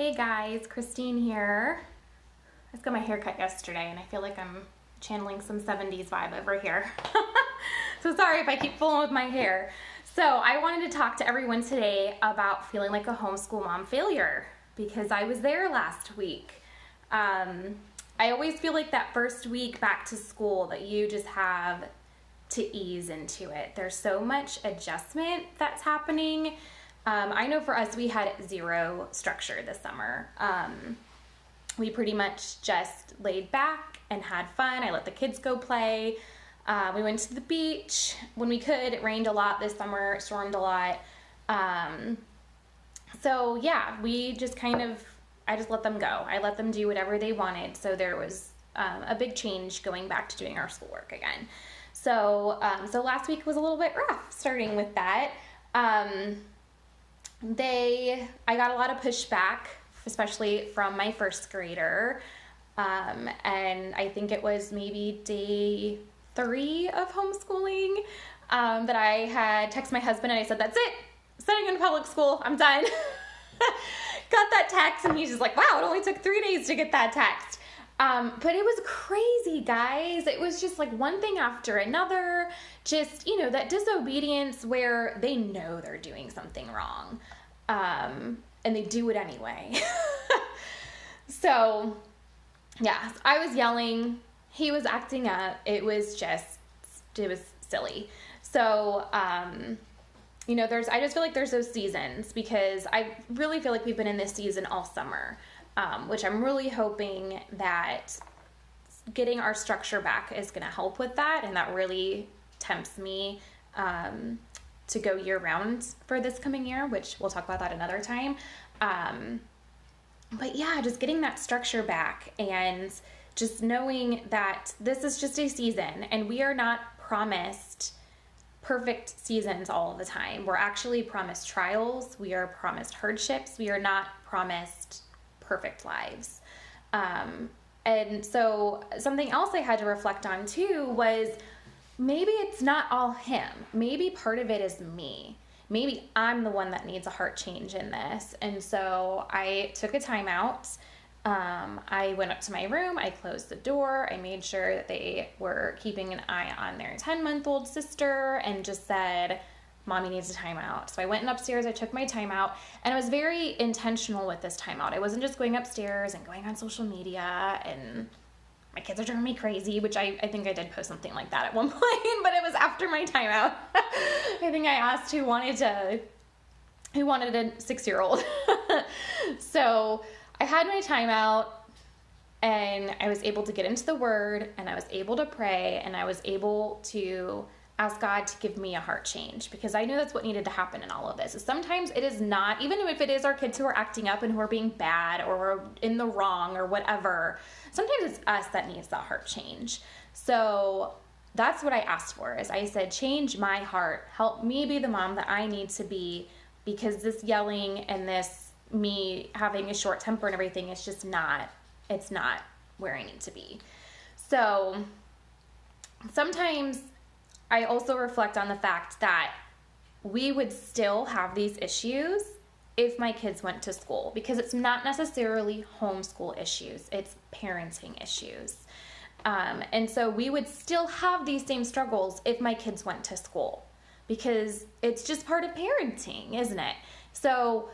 Hey guys, Christine here. I just got my hair cut yesterday and I feel like I'm channeling some 70s vibe over here. So sorry if I keep fooling with my hair. So I wanted to talk to everyone today about feeling like a homeschool mom failure because I was there last week. I always feel like that first week back to school that you just have to ease into it. There's so much adjustment that's happening. I know for us, we had zero structure this summer. We pretty much just laid back and had fun. I let the kids go play. We went to the beach when we could. It rained a lot this summer, it stormed a lot. So yeah, we just I just let them go. I let them do whatever they wanted. So there was a big change going back to doing our schoolwork again. So last week was a little bit rough starting with that. I got a lot of pushback, especially from my first grader. And I think it was maybe day 3 of homeschooling, that I had texted my husband and I said, that's it, sending him to public school, I'm done. Got that text and he's just like, wow, it only took 3 days to get that text. But it was crazy, guys. It was just like one thing after another, just, that disobedience where they know they're doing something wrong, and they do it anyway. So, yeah, I was yelling, he was acting up, it was silly. So, I just feel like there's those seasons because I really feel like we've been in this season all summer. Which I'm really hoping that getting our structure back is going to help with that, and that really tempts me to go year-round for this coming year, which we'll talk about that another time. But yeah, just getting that structure back and just knowing that this is just a season, and we are not promised perfect seasons all the time. We're actually promised trials. We are promised hardships. We are not promised perfect lives. And so something else I had to reflect on too was maybe it's not all him. Maybe part of it is me. Maybe I'm the one that needs a heart change in this. And so I took a time out. I went up to my room, I closed the door, I made sure that they were keeping an eye on their 10-month-old sister and just said, Mommy needs a timeout. So I went upstairs, I took my timeout, and I was very intentional with this timeout. I wasn't just going upstairs and going on social media, and my kids are driving me crazy, which I think I did post something like that at one point, but it was after my timeout. I think I asked who wanted a 6-year-old. So I had my timeout, and I was able to get into the Word, and I was able to pray, and I was able to ask God to give me a heart change, because I knew that's what needed to happen in all of this. Sometimes it is not, even if it is our kids who are acting up and who are being bad or in the wrong or whatever, sometimes it's us that needs that heart change. So that's what I asked for, is I said, change my heart, help me be the mom that I need to be, because this yelling and this me having a short temper and everything is just it's not where I need to be. So sometimes I also reflect on the fact that we would still have these issues if my kids went to school, because it's not necessarily homeschool issues, it's parenting issues. And so we would still have these same struggles if my kids went to school, because it's just part of parenting, isn't it? So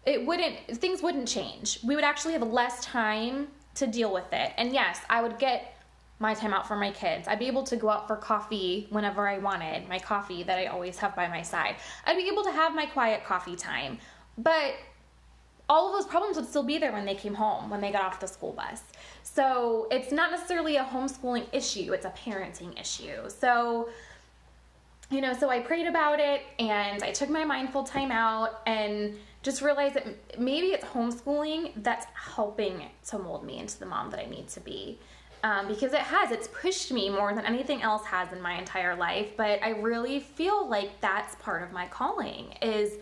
things wouldn't change. We would actually have less time to deal with it. And yes, I would get my time out for my kids. I'd be able to go out for coffee whenever I wanted, my coffee that I always have by my side. I'd be able to have my quiet coffee time, but all of those problems would still be there when they came home, when they got off the school bus. So it's not necessarily a homeschooling issue, it's a parenting issue. So I prayed about it, and I took my mindful time out and just realized that maybe it's homeschooling that's helping to mold me into the mom that I need to be. Because it's pushed me more than anything else has in my entire life. But I really feel like that's part of my calling, is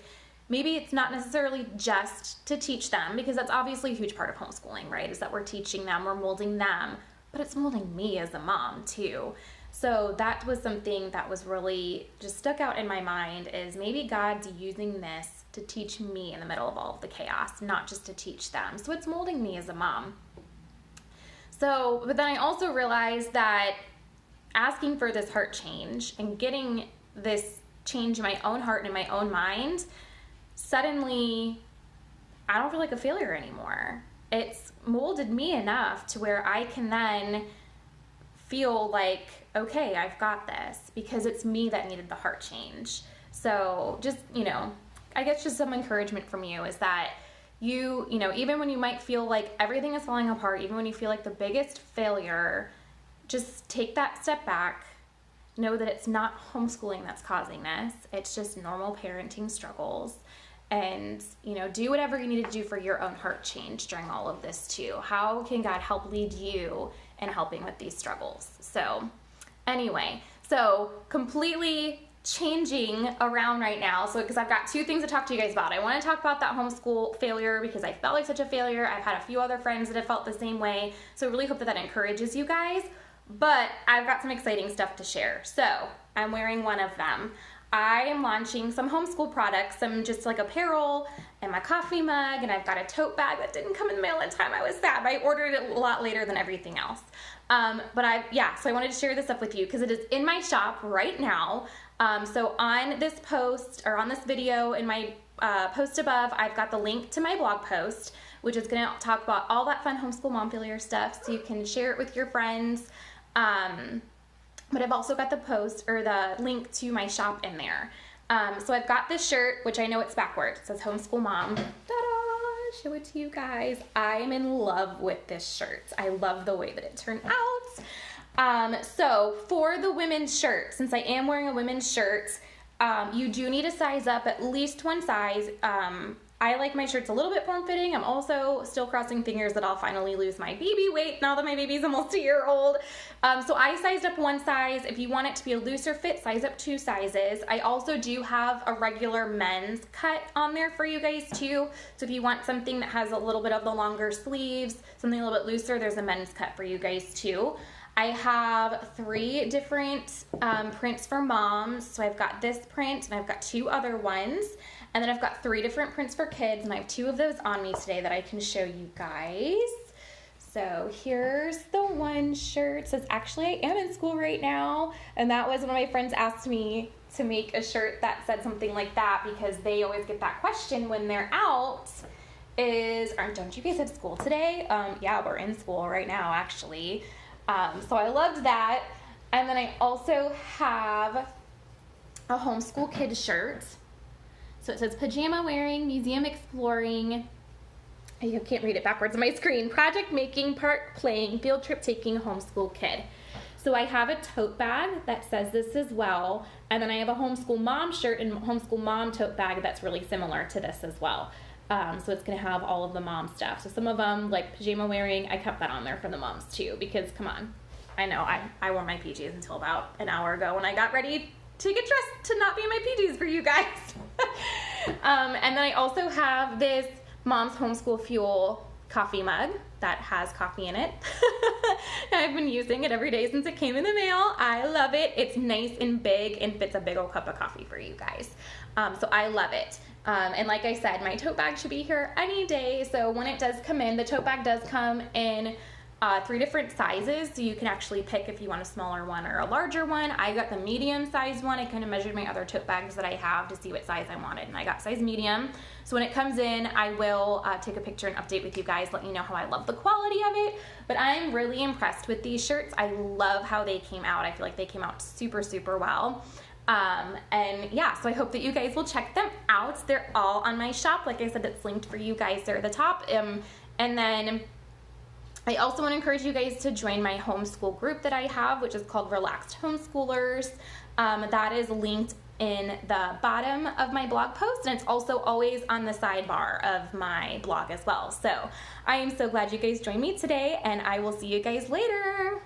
maybe it's not necessarily just to teach them, because that's obviously a huge part of homeschooling, right? Is that we're teaching them, we're molding them, but it's molding me as a mom too. So that was something that was really just stuck out in my mind, is maybe God's using this to teach me in the middle of all of the chaos, not just to teach them. So it's molding me as a mom. So, but then I also realized that asking for this heart change and getting this change in my own heart and in my own mind, suddenly I don't feel like a failure anymore. It's molded me enough to where I can then feel like, okay, I've got this, because it's me that needed the heart change. So just, I guess just some encouragement from you is that even when you might feel like everything is falling apart, even when you feel like the biggest failure, just take that step back. Know that it's not homeschooling that's causing this. It's just normal parenting struggles. And, do whatever you need to do for your own heart change during all of this too. How can God help lead you in helping with these struggles? So anyway, completely changing around right now. So because I've got two things to talk to you guys about. I want to talk about that homeschool failure because I felt like such a failure. I've had a few other friends that have felt the same way. So I really hope that encourages you guys. But I've got some exciting stuff to share. So I'm wearing one of them. I am launching some homeschool products, some just like apparel and my coffee mug, and I've got a tote bag that didn't come in the mail in time. I was sad, but I ordered it a lot later than everything else. So I wanted to share this up with you because it is in my shop right now. So on this post, or on this video, in my post above, I've got the link to my blog post, which is going to talk about all that fun homeschool mom failure stuff, so you can share it with your friends. But I've also got the link to my shop in there. So I've got this shirt, which I know it's backwards. It says Homeschool Mom. Ta-da! Show it to you guys. I am in love with this shirt. I love the way that it turned out. So for the women's shirt, since I am wearing a women's shirt, you do need to size up at least one size. I like my shirts a little bit form-fitting. I'm also still crossing fingers that I'll finally lose my baby weight now that my baby's almost a year old. So I sized up one size. If you want it to be a looser fit, size up 2 sizes. I also do have a regular men's cut on there for you guys too. So if you want something that has a little bit of the longer sleeves, something a little bit looser, there's a men's cut for you guys too. I have 3 different prints for moms. So I've got this print and I've got 2 other ones. And then I've got 3 different prints for kids, and I have 2 of those on me today that I can show you guys. So here's the one shirt. It says, actually, I am in school right now. And that was one of my friends asked me to make a shirt that said something like that, because they always get that question when they're out don't you guys at school today? Yeah, we're in school right now, actually. So I loved that. And then I also have a homeschool kid shirt. So it says pajama wearing, museum exploring, I can't read it backwards on my screen, project making, park playing, field trip taking, homeschool kid. So I have a tote bag that says this as well, and then I have a homeschool mom shirt and homeschool mom tote bag that's really similar to this as well. So it's going to have all of the mom stuff. So some of them, like pajama wearing, I kept that on there for the moms too, because come on, I know I wore my PJs until about an hour ago when I got ready to get dressed to not be in my PJs for you guys. And then I also have this Mom's Homeschool Fuel coffee mug that has coffee in it. I've been using it every day since it came in the mail. I love it. It's nice and big and fits a big old cup of coffee for you guys. So I love it. And like I said, my tote bag should be here any day. So when it does come in, the tote bag does come in 3 different sizes, so you can actually pick if you want a smaller one or a larger one. I got the medium size one. I kind of measured my other tote bags that I have to see what size I wanted, and I got size medium. So when it comes in, I will take a picture and update with you guys, let you know how I love the quality of it. But I'm really impressed with these shirts. I love how they came out. I feel like they came out super, super well. And yeah, so I hope that you guys will check them out. They're all on my shop. Like I said, it's linked for you guys there at the top. And then I also want to encourage you guys to join my homeschool group that I have, which is called Relaxed Homeschoolers. That is linked in the bottom of my blog post, and it's also always on the sidebar of my blog as well. So I am so glad you guys joined me today, and I will see you guys later.